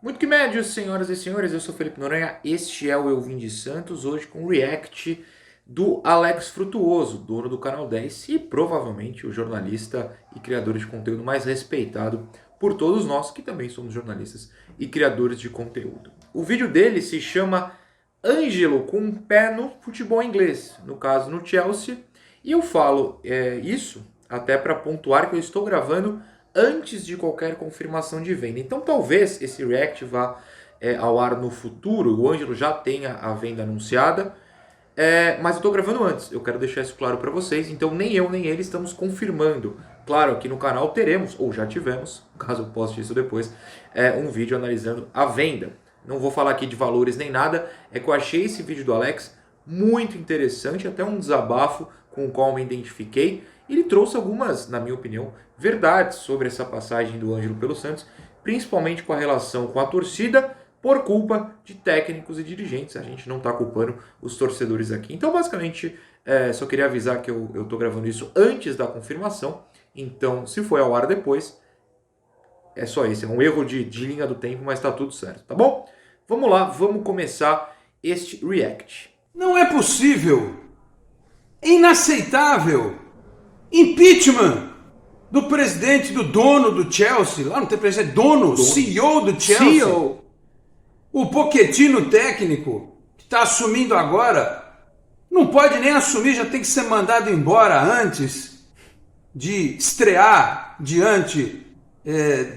Muito que médios, senhoras e senhores, eu sou Felipe Noronha, este é o Eu Vim de Santos, hoje com o react do Alex Frutuoso, dono do Canal 10 e provavelmente o jornalista e criador de conteúdo mais respeitado por todos nós, que também somos jornalistas e criadores de conteúdo. O vídeo dele se chama Ângelo com um pé no futebol inglês, no caso no Chelsea, e eu falo isso até para pontuar que eu estou gravando antes de qualquer confirmação de venda. Então talvez esse react vá ao ar no futuro, o Ângelo já tenha a venda anunciada, mas eu estou gravando antes, eu quero deixar isso claro para vocês, então nem eu nem ele estamos confirmando. Claro, aqui no canal teremos, ou já tivemos, caso eu poste isso depois, um vídeo analisando a venda. Não vou falar aqui de valores nem nada, é que eu achei esse vídeo do Alex muito interessante, até um desabafo com o qual me identifiquei. Ele trouxe algumas, na minha opinião, verdades sobre essa passagem do Ângelo pelo Santos, principalmente com a relação com a torcida, por culpa de técnicos e dirigentes. A gente não está culpando os torcedores aqui. Então, basicamente, só queria avisar que eu estou gravando isso antes da confirmação. Então, se for ao ar depois, é só isso. É um erro de linha do tempo, mas está tudo certo, tá bom? Vamos lá, vamos começar este react. Não é possível, é inaceitável. Impeachment do presidente, do dono do Chelsea, lá não tem presidente, dono. CEO do Chelsea. CEO. O Pochettino técnico, que está assumindo agora, não pode nem assumir, já tem que ser mandado embora antes de estrear diante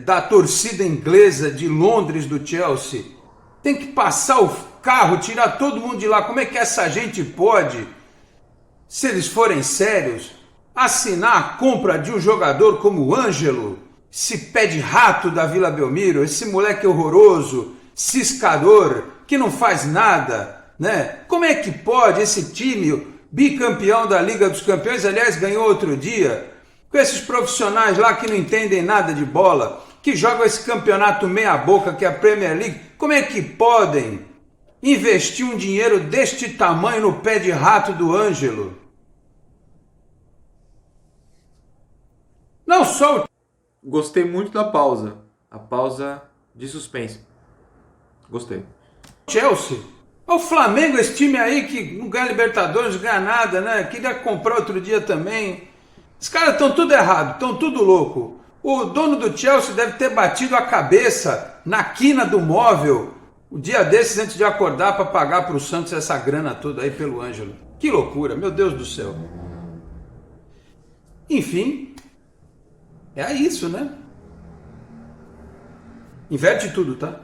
da torcida inglesa de Londres do Chelsea. Tem que passar o carro, tirar todo mundo de lá. Como é que essa gente pode, se eles forem sérios, assinar a compra de um jogador como o Ângelo, esse pé de rato da Vila Belmiro, esse moleque horroroso, ciscador, que não faz nada, né? Como é que pode esse time, bicampeão da Liga dos Campeões, aliás, ganhou outro dia, com esses profissionais lá que não entendem nada de bola, que jogam esse campeonato meia boca que é a Premier League, como é que podem investir um dinheiro deste tamanho no pé de rato do Ângelo? Não só o... Gostei muito da pausa. A pausa de suspense. Gostei. Chelsea. O Flamengo, esse time aí que não ganha Libertadores, não ganha nada, né? Queria comprar outro dia também. Os caras estão tudo errado, estão tudo louco. O dono do Chelsea deve ter batido a cabeça na quina do móvel o dia desses antes de acordar para pagar para o Santos essa grana toda aí pelo Ângelo. Que loucura, meu Deus do céu. Enfim, é isso, né? Inverte tudo, tá?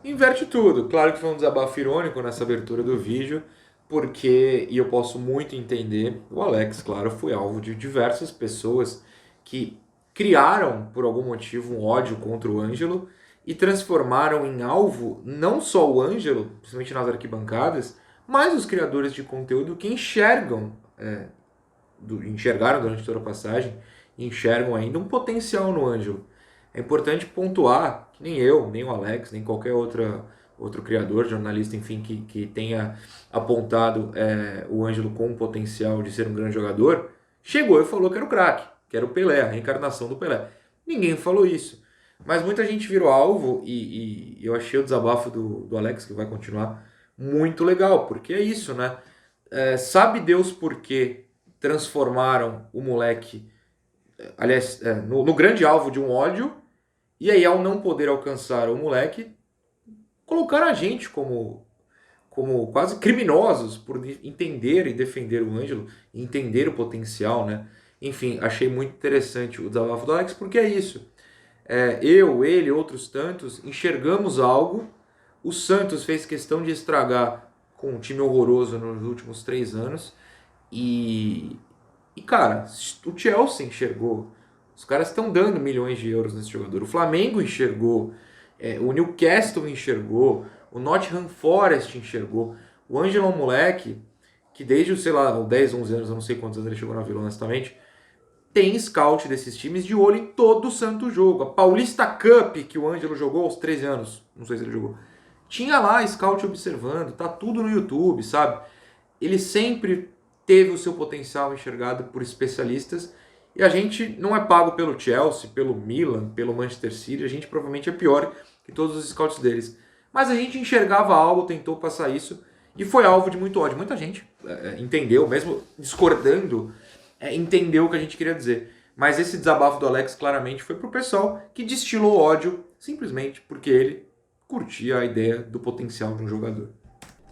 Inverte tudo. Claro que foi um desabafo irônico nessa abertura do vídeo, porque, e eu posso muito entender, o Alex, claro, foi alvo de diversas pessoas que criaram, por algum motivo, um ódio contra o Ângelo e transformaram em alvo não só o Ângelo, principalmente nas arquibancadas, mas os criadores de conteúdo que enxergaram durante toda a passagem e enxergam ainda um potencial no Ângelo. É importante pontuar que nem eu, nem o Alex, nem qualquer outro criador, jornalista, enfim, que tenha apontado o Ângelo com o potencial de ser um grande jogador, chegou e falou que era o craque, que era o Pelé, a reencarnação do Pelé. Ninguém falou isso. Mas muita gente virou alvo e eu achei o desabafo do Alex, que vai continuar, muito legal, porque é isso, né? Sabe Deus por que transformaram o moleque, aliás, no grande alvo de um ódio, e aí ao não poder alcançar o moleque, colocaram a gente como quase criminosos por entender e defender o Ângelo, entender o potencial, né? Enfim, achei muito interessante o desabafo do Alex, porque é isso. Eu, ele, outros tantos, enxergamos algo. O Santos fez questão de estragar com um time horroroso nos últimos 3 anos. E cara, o Chelsea enxergou. Os caras estão dando milhões de euros nesse jogador. O Flamengo enxergou. O Newcastle enxergou. O Nottingham Forest enxergou. O Ângelo é um moleque que desde, sei lá, 10, 11 anos, eu não sei quantos anos ele chegou na Vila, honestamente, tem scout desses times de olho em todo santo jogo. A Paulista Cup, que o Ângelo jogou aos 13 anos, não sei se ele jogou, tinha lá scout observando, tá tudo no YouTube, sabe? Ele sempre teve o seu potencial enxergado por especialistas E a gente não é pago pelo Chelsea, pelo Milan, pelo Manchester City, a gente provavelmente é pior que todos os scouts deles. Mas a gente enxergava algo, tentou passar isso, e foi alvo de muito ódio. Muita gente entendeu, mesmo discordando, entendeu o que a gente queria dizer. Mas esse desabafo do Alex claramente foi pro pessoal que destilou ódio simplesmente porque ele curtia a ideia do potencial de um jogador.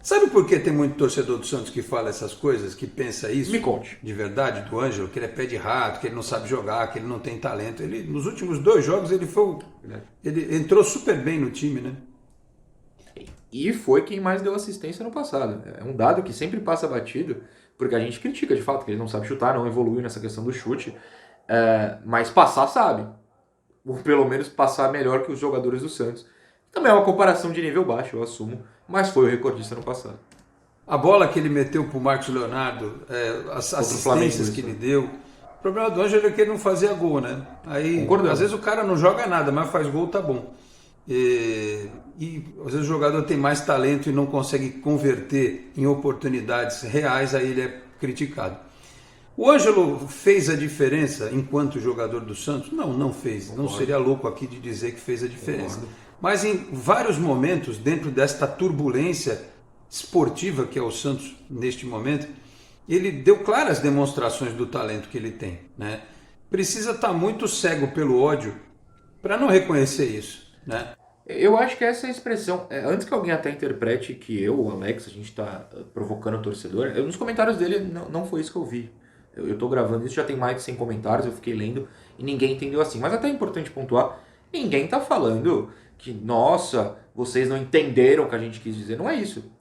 Sabe por que tem muito torcedor do Santos que fala essas coisas, que pensa isso? Me conte. De verdade, do Ângelo, que ele é pé de rato, que ele não sabe jogar, que ele não tem talento. Ele, nos últimos 2 jogos ele entrou super bem no time, né? E foi quem mais deu assistência no passado. É um dado que sempre passa batido, porque a gente critica de fato que ele não sabe chutar, não evoluiu nessa questão do chute, mas passar sabe. Ou pelo menos passar melhor que os jogadores do Santos. Também é uma comparação de nível baixo, eu assumo, mas foi o recordista no passado. A bola que ele meteu pro Marcos Leonardo, as assistências que ele deu. O problema do Ângelo é que ele não fazia gol, né? Aí, às vezes o cara não joga nada, mas faz gol, tá bom. E às vezes o jogador tem mais talento e não consegue converter em oportunidades reais, aí ele é criticado. O Ângelo fez a diferença enquanto jogador do Santos? Não fez. Não seria louco aqui de dizer que fez a diferença. Mas em vários momentos, dentro desta turbulência esportiva que é o Santos neste momento, ele deu claras demonstrações do talento que ele tem, né? Precisa estar muito cego pelo ódio para não reconhecer isso, né? Eu acho que essa é a expressão. Antes que alguém até interprete que eu, o Alex, a gente está provocando o torcedor, nos comentários dele não foi isso que eu vi. Eu estou gravando isso, já tem mais de 100 comentários, eu fiquei lendo e ninguém entendeu assim. Mas até é importante pontuar, ninguém está falando que, nossa, vocês não entenderam o que a gente quis dizer. Não é isso.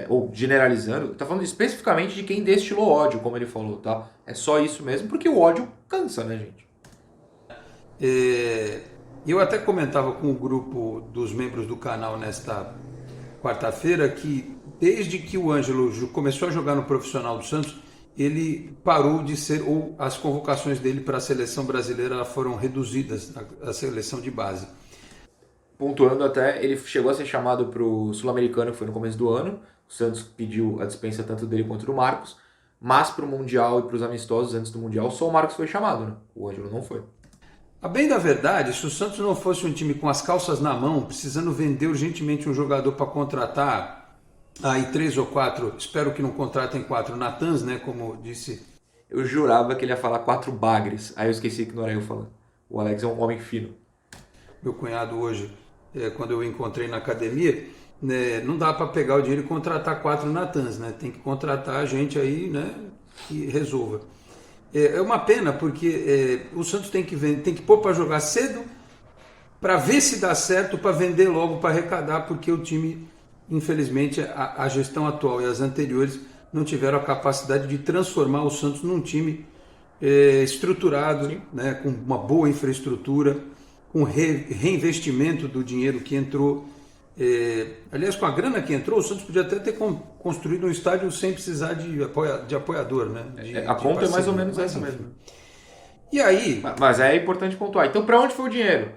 Ou generalizando, está falando especificamente de quem destilou ódio, como ele falou, tá? É só isso mesmo, porque o ódio cansa, né, gente? Eu até comentava com o grupo dos membros do canal nesta quarta-feira que desde que o Ângelo começou a jogar no profissional do Santos, ele parou de ser, ou as convocações dele para a seleção brasileira foram reduzidas, a seleção de base. Pontuando até, ele chegou a ser chamado para o Sul-Americano, que foi no começo do ano. O Santos pediu a dispensa tanto dele quanto do Marcos. Mas para o Mundial e para os amistosos antes do Mundial, só o Marcos foi chamado, né? O Ângelo não foi. A bem da verdade, se o Santos não fosse um time com as calças na mão, precisando vender urgentemente um jogador para contratar aí 3 ou 4, espero que não contratem 4 Natans, né, como disse. Eu jurava que ele ia falar 4 bagres, aí eu esqueci que não era eu falando. O Alex é um homem fino. Meu cunhado hoje, quando eu encontrei na academia, né, não dá para pegar o dinheiro e contratar 4 Natans, né, tem que contratar a gente aí, né, que resolva. É uma pena porque o Santos tem que pôr para jogar cedo, para ver se dá certo, para vender logo, para arrecadar, porque o time, infelizmente, a gestão atual e as anteriores não tiveram a capacidade de transformar o Santos num time estruturado, né, com uma boa infraestrutura, com reinvestimento do dinheiro que entrou. Aliás, com a grana que entrou, o Santos podia até ter construído um estádio sem precisar de apoiador, né? A conta é mais ou menos essa mesmo. E aí? Mas é importante pontuar. Então, para onde foi o dinheiro?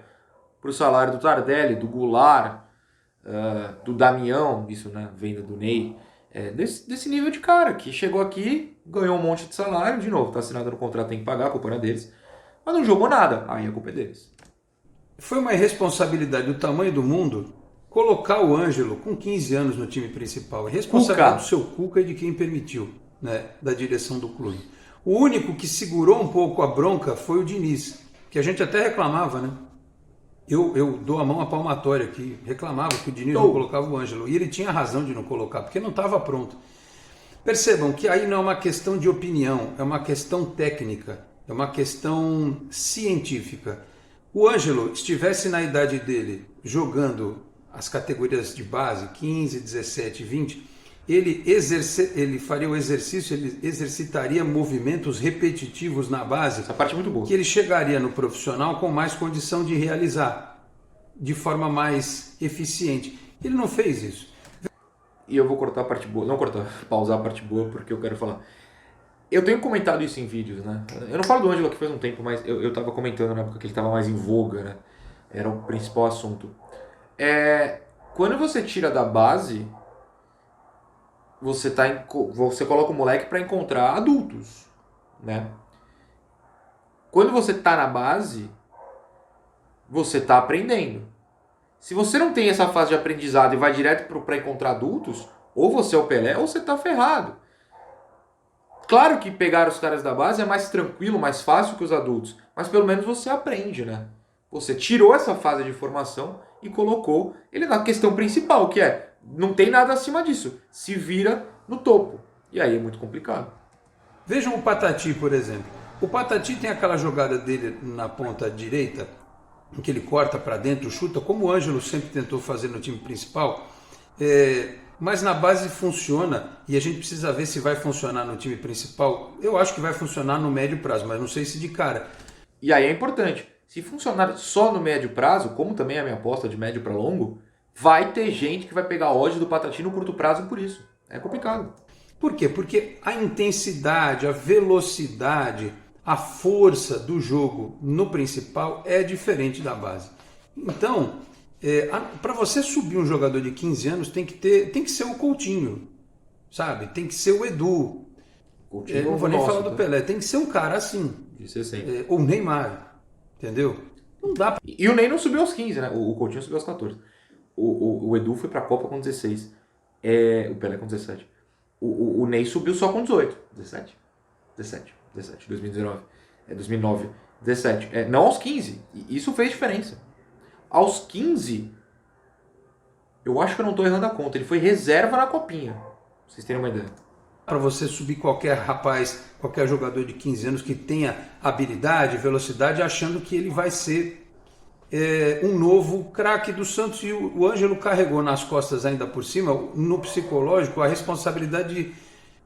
Para o salário do Tardelli, do Goulart, do Damião, isso, né? Venda do Ney. Desse nível de cara, que chegou aqui, ganhou um monte de salário, de novo, está assinado no contrato, tem que pagar, a culpa não é deles. Mas não jogou nada, aí a culpa é deles. Foi uma irresponsabilidade do tamanho do mundo colocar o Ângelo com 15 anos no time principal. É responsabilidade do seu Cuca e de quem permitiu, né, da direção do clube. O único que segurou um pouco a bronca foi o Diniz, que a gente até reclamava, né? Eu dou a mão à palmatória aqui, reclamava que o Diniz não colocava o Ângelo. E ele tinha razão de não colocar, porque não estava pronto. Percebam que aí não é uma questão de opinião, é uma questão técnica, é uma questão científica. O Ângelo estivesse na idade dele jogando as categorias de base, 15, 17, 20, ele faria o exercício, ele exercitaria movimentos repetitivos na base. Essa parte é muito boa. Que ele chegaria no profissional com mais condição de realizar, de forma mais eficiente. Ele não fez isso. E eu vou cortar a parte boa, pausar a parte boa, porque eu quero falar. Eu tenho comentado isso em vídeos, né? Eu não falo do Ângelo aqui faz um tempo, mas eu tava comentando na época que ele tava mais em voga, né? Era o principal assunto. Quando você tira da base, você coloca o moleque para encontrar adultos, né? Quando você tá na base, você tá aprendendo. Se você não tem essa fase de aprendizado e vai direto para encontrar adultos, ou você é o Pelé ou você tá ferrado. Claro que pegar os caras da base é mais tranquilo, mais fácil que os adultos, mas pelo menos você aprende, né? Você tirou essa fase de formação e colocou ele na questão principal, que é, não tem nada acima disso, se vira no topo. E aí é muito complicado. Vejam o Patati, por exemplo. O Patati tem aquela jogada dele na ponta direita, em que ele corta para dentro, chuta, como o Ângelo sempre tentou fazer no time principal, mas na base funciona, e a gente precisa ver se vai funcionar no time principal. Eu acho que vai funcionar no médio prazo, mas não sei se de cara. E aí é importante, se funcionar só no médio prazo, como também é a minha aposta de médio para longo, vai ter gente que vai pegar ódio do Patati no curto prazo por isso. É complicado. Por quê? Porque a intensidade, a velocidade, a força do jogo no principal é diferente da base. Então, para você subir um jogador de 15 anos, tem que ser o Coutinho, sabe? Tem que ser o Edu. Coutinho Não vou nem falar do Pelé, tem que ser um cara assim. Ou o Neymar, entendeu? Não dá pra... E o Ney não subiu aos 15, né? O Coutinho subiu aos 14. O Edu foi pra Copa com 16. O Pelé com 17. O Ney subiu só com 18. 17, 2019. 2009, 17. Não aos 15. Isso fez diferença. Aos 15, eu acho que eu não estou errando a conta. Ele foi reserva na Copinha. Pra vocês terem uma ideia. Para você subir qualquer rapaz, qualquer jogador de 15 anos que tenha habilidade, velocidade, achando que ele vai ser um novo craque do Santos. E o Ângelo carregou nas costas ainda por cima, no psicológico, a responsabilidade de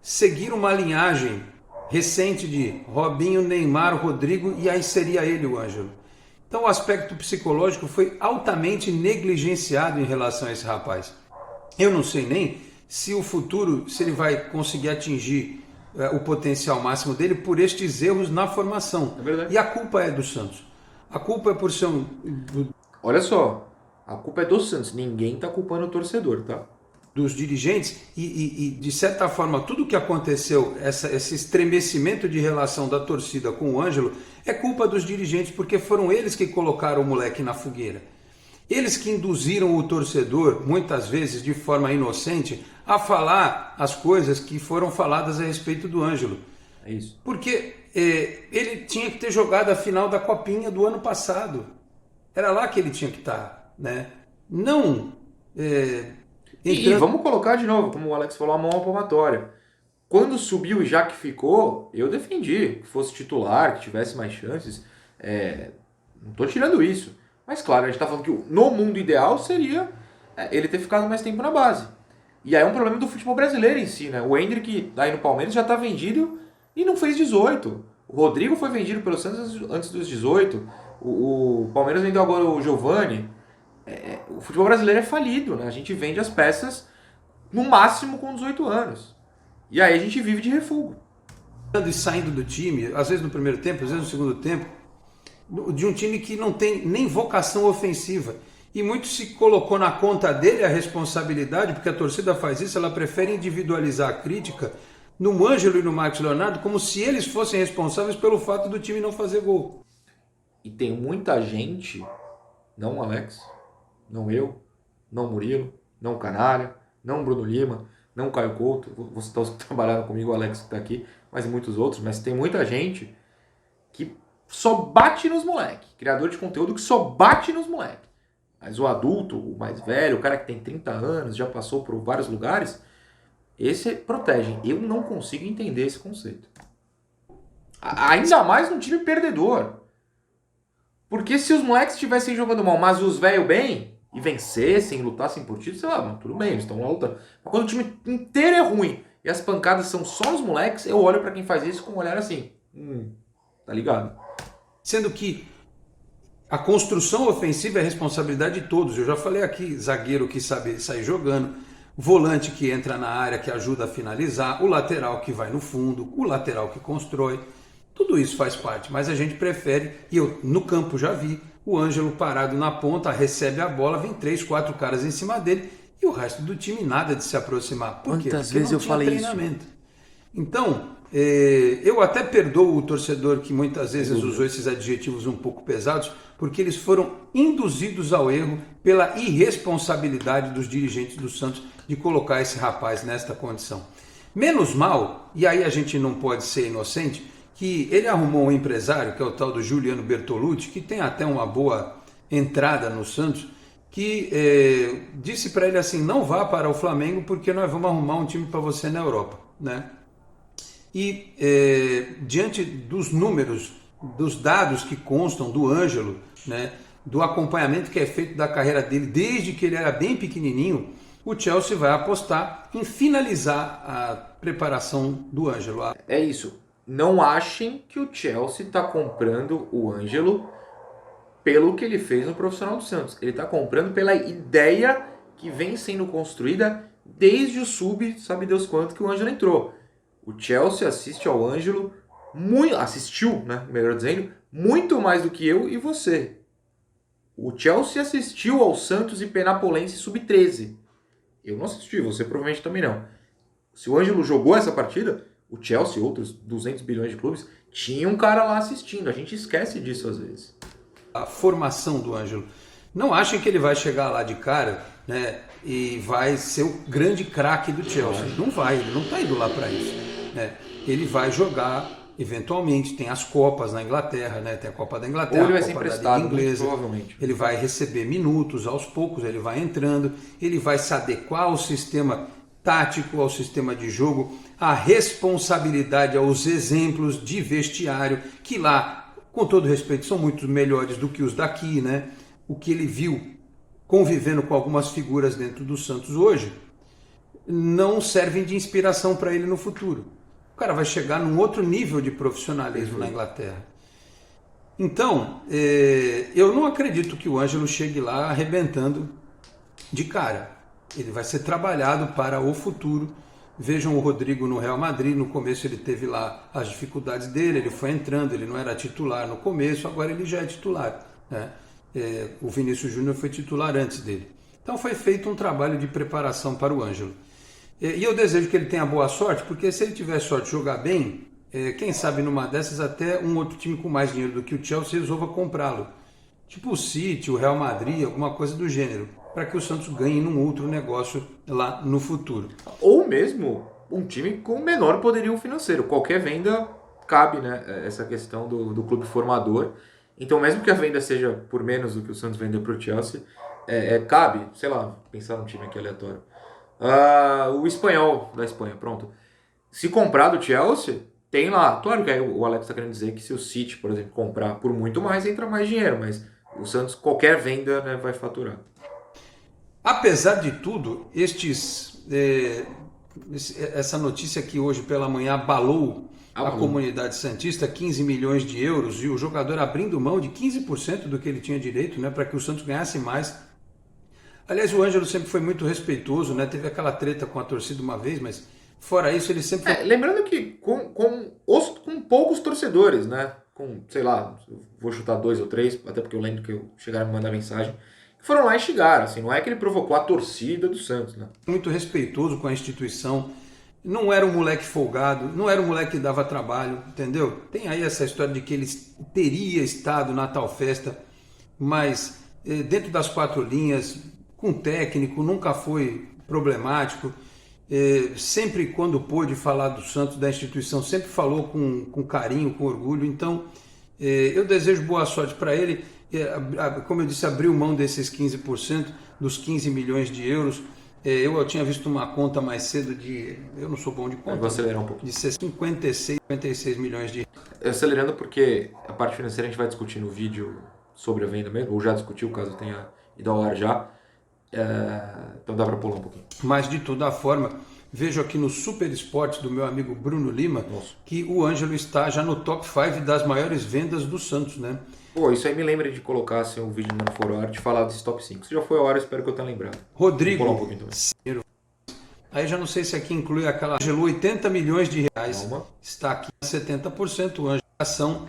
seguir uma linhagem recente de Robinho, Neymar, Rodrigo, e aí seria ele o Ângelo. Então o aspecto psicológico foi altamente negligenciado em relação a esse rapaz. Eu não sei nem se o futuro, se ele vai conseguir atingir o potencial máximo dele por estes erros na formação. É verdade. E a culpa é do Santos. A culpa é por ser um... Olha só, a culpa é do Santos. Ninguém tá culpando o torcedor, tá? Dos dirigentes e de certa forma, tudo que aconteceu, esse estremecimento de relação da torcida com o Ângelo, é culpa dos dirigentes, porque foram eles que colocaram o moleque na fogueira. Eles que induziram o torcedor, muitas vezes de forma inocente, a falar as coisas que foram faladas a respeito do Ângelo. É isso. Porque ele tinha que ter jogado a final da Copinha do ano passado. Era lá que ele tinha que estar, né? Não... E vamos colocar de novo, como o Alex falou, a mão à palmatória. Quando subiu e já que ficou, eu defendi que fosse titular, que tivesse mais chances. Não estou tirando isso. Mas claro, a gente está falando que no mundo ideal seria ele ter ficado mais tempo na base. E aí é um problema do futebol brasileiro em si, né? O Endrick, aí no Palmeiras, já está vendido e não fez 18. O Rodrigo foi vendido pelo Santos antes dos 18. O Palmeiras vendeu agora o Giovani. O futebol brasileiro é falido, né? A gente vende as peças no máximo com 18 anos. E aí a gente vive de refúgio. E saindo do time, às vezes no primeiro tempo, às vezes no segundo tempo, de um time que não tem nem vocação ofensiva. E muito se colocou na conta dele a responsabilidade, porque a torcida faz isso, ela prefere individualizar a crítica no Ângelo e no Marcos Leonardo, como se eles fossem responsáveis pelo fato do time não fazer gol. E tem muita gente, não o Alex, não eu, não o Murilo, não o Canalha, não o Bruno Lima, não o Caio Couto, você está trabalhando comigo, o Alex que está aqui, mas e muitos outros, mas tem muita gente que só bate nos moleques, criador de conteúdo que só bate nos moleques. Mas o adulto, o mais velho, o cara que tem 30 anos, já passou por vários lugares, esse protege. Eu não consigo entender esse conceito. Ainda mais num time perdedor. Porque se os moleques estivessem jogando mal, mas os velhos bem, e vencessem, lutassem por título, sei lá, tudo bem, eles estão lá lutando. Mas quando o time inteiro é ruim e as pancadas são só os moleques, eu olho pra quem faz isso com um olhar assim, tá ligado? Sendo que a construção ofensiva é responsabilidade de todos. Eu já falei aqui, zagueiro que sabe sair jogando, volante que entra na área, que ajuda a finalizar, o lateral que vai no fundo, o lateral que constrói. Tudo isso faz parte, mas a gente prefere, e eu no campo já vi, o Ângelo parado na ponta, recebe a bola, vem 3, 4 caras em cima dele, e o resto do time nada de se aproximar. Por quê? Quantas Porque vezes não eu tinha falei treinamento. Então, Eu até perdoo o torcedor que muitas vezes usou esses adjetivos um pouco pesados, porque eles foram induzidos ao erro pela irresponsabilidade dos dirigentes do Santos de colocar esse rapaz nesta condição. Menos mal, e aí a gente não pode ser inocente, que ele arrumou um empresário, que é o tal do Juliano Bertolucci, que tem até uma boa entrada no Santos, que disse para ele assim, não vá para o Flamengo porque nós vamos arrumar um time para você na Europa, né? E diante dos números, dos dados que constam do Ângelo, né, do acompanhamento que é feito da carreira dele desde que ele era bem pequenininho, o Chelsea vai apostar em finalizar a preparação do Ângelo. É isso. Não achem que o Chelsea está comprando o Ângelo pelo que ele fez no profissional do Santos. Ele está comprando pela ideia que vem sendo construída desde o sabe Deus quanto que o Ângelo entrou. O Chelsea assiste ao Ângelo, assistiu, né, melhor dizendo, muito mais do que eu e você. O Chelsea assistiu ao Santos e Penapolense Sub-13. Eu não assisti, você provavelmente também não. Se o Ângelo jogou essa partida, o Chelsea e outros 200 bilhões de clubes tinha um cara lá assistindo. A gente esquece disso às vezes. A formação do Ângelo. Não achem que ele vai chegar lá de cara, né, e vai ser o grande craque do Chelsea. Não vai, ele não está indo lá para isso. Né? Ele vai jogar, eventualmente, tem as Copas na Inglaterra, né? Tem a Copa da Inglaterra, ou ele vai a Copa ser emprestado, da Liga Inglesa. Provavelmente. Ele vai receber minutos aos poucos, ele vai entrando, ele vai se adequar ao sistema tático, ao sistema de jogo, à responsabilidade, aos exemplos de vestiário, que lá, com todo respeito, são muito melhores do que os daqui, né? O que ele viu convivendo com algumas figuras dentro do Santos hoje não servem de inspiração para ele no futuro. O cara vai chegar num outro nível de profissionalismo na Inglaterra. Então, eu não acredito que o Ângelo chegue lá arrebentando de cara. Ele vai ser trabalhado para o futuro. Vejam o Rodrigo no Real Madrid, no começo ele teve lá as dificuldades dele, ele foi entrando, ele não era titular no começo, agora ele já é titular, né? O Vinícius Júnior foi titular antes dele. Então foi feito um trabalho de preparação para o Ângelo. E eu desejo que ele tenha boa sorte, porque se ele tiver sorte de jogar bem, quem sabe numa dessas até um outro time com mais dinheiro do que o Chelsea resolva comprá-lo. Tipo o City, o Real Madrid, alguma coisa do gênero, para que o Santos ganhe num outro negócio lá no futuro. Ou mesmo um time com menor poderio financeiro. Qualquer venda cabe, né, essa questão do clube formador. Então mesmo que a venda seja por menos do que o Santos vendeu para o Chelsea, cabe, sei lá, pensar num time aqui aleatório. O espanhol da Espanha, pronto. Se comprar do Chelsea, tem lá. Claro que aí o Alex está querendo dizer que se o City, por exemplo, comprar por muito mais, entra mais dinheiro, mas o Santos, qualquer venda, né, vai faturar. Apesar de tudo, essa notícia que hoje pela manhã abalou a comunidade santista, 15 milhões de euros, e o jogador abrindo mão de 15% do que ele tinha direito, né, para que o Santos ganhasse mais. Aliás, o Ângelo sempre foi muito respeitoso, né? Teve aquela treta com a torcida uma vez, mas fora isso ele sempre... Lembrando que com poucos torcedores, né? Com, sei lá, vou chutar 2 ou 3, até porque eu lembro que chegaram a me mandar mensagem, que foram lá e xingaram, assim, não é que ele provocou a torcida do Santos, né? Muito respeitoso com a instituição, não era um moleque folgado, não era um moleque que dava trabalho, entendeu? Tem aí essa história de que ele teria estado na tal festa, mas dentro das 4 linhas... com técnico, nunca foi problemático, sempre quando pôde falar do Santos, da instituição, sempre falou com carinho, com orgulho. Então eu desejo boa sorte para ele, como eu disse, abriu mão desses 15%, dos 15 milhões de euros. Eu tinha visto uma conta mais cedo eu não sou bom de conta, vou acelerar um pouco. de 56 milhões de euros. Acelerando porque a parte financeira a gente vai discutir no vídeo sobre a venda mesmo, ou já discutiu, caso tenha ido ao ar já. Então dá para pular um pouquinho. Mas de toda forma, vejo aqui no Super Esporte do meu amigo Bruno Lima, que o Ângelo está já no top 5 das maiores vendas do Santos, né? Pô, isso aí me lembra de colocar assim, um vídeo no Foro Arte de falar desses top 5. Se já foi a hora, espero que eu tenha lembrado. Rodrigo, vou pular um pouquinho também. Aí já não sei se aqui inclui aquela Ângelo, 80 milhões de reais. Está aqui a 70%, o Ângelo, ação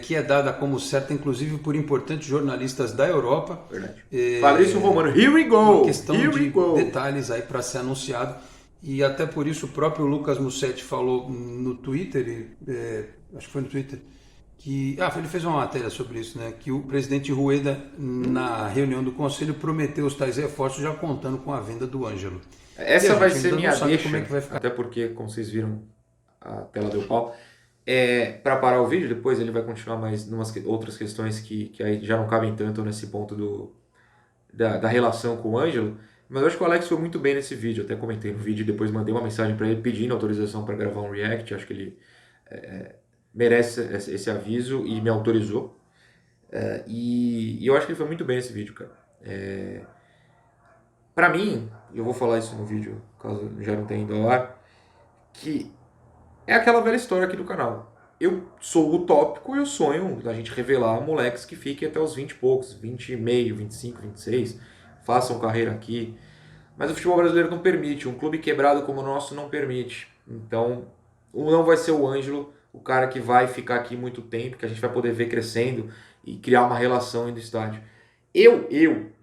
que é dada como certa, inclusive por importantes jornalistas da Europa. Verdade. Fabrício Romano, here we go! Uma questão de detalhes aí para ser anunciado. e até por isso o próprio Lucas Mussetti falou no Twitter, acho que foi no Twitter, que ele fez uma matéria sobre isso, né? Que o presidente Rueda, na reunião do conselho, prometeu os tais reforços já contando com a venda do Ângelo. Essa vai ser minha deixa, como é que vai ficar. Até porque, como vocês viram, a tela deu pau. Para parar o vídeo, depois ele vai continuar mais umas outras questões que aí já não cabem tanto nesse ponto da relação com o Ângelo. Mas eu acho que o Alex foi muito bem nesse vídeo. Até comentei no vídeo e depois mandei uma mensagem para ele pedindo autorização para gravar um react. Acho que ele merece esse aviso e me autorizou. E eu acho que ele foi muito bem nesse vídeo, cara. Pra mim, eu vou falar isso no vídeo, caso já não tenha ido ao ar, que é aquela velha história aqui do canal. Eu sou utópico e eu sonho da gente revelar moleques que fiquem até os 20 e poucos, 20 e meio, 25, 26, façam carreira aqui. Mas o futebol brasileiro não permite, um clube quebrado como o nosso não permite. Então, não vai ser o Ângelo, o cara que vai ficar aqui muito tempo, que a gente vai poder ver crescendo e criar uma relação aí no estádio. Eu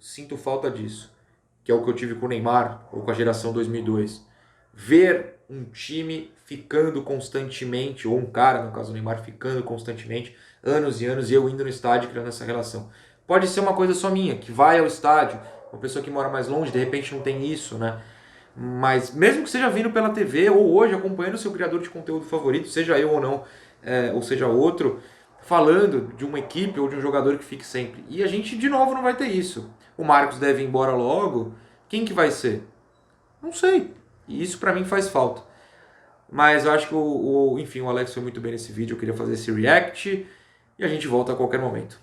sinto falta disso, que é o que eu tive com o Neymar, ou com a geração 2002. Ver um time ficando constantemente, ou um cara, no caso do Neymar, ficando constantemente, anos e anos, e eu indo no estádio criando essa relação. Pode ser uma coisa só minha, que vai ao estádio, uma pessoa que mora mais longe, de repente não tem isso, né? Mas mesmo que seja vindo pela TV, ou hoje acompanhando o seu criador de conteúdo favorito, seja eu ou não, ou seja outro, falando de uma equipe ou de um jogador que fique sempre. E a gente, de novo, não vai ter isso. O Marcos deve ir embora logo. Quem que vai ser? Não sei. E isso pra mim faz falta. Mas eu acho que enfim, o Alex foi muito bem nesse vídeo. Eu queria fazer esse react. E a gente volta a qualquer momento.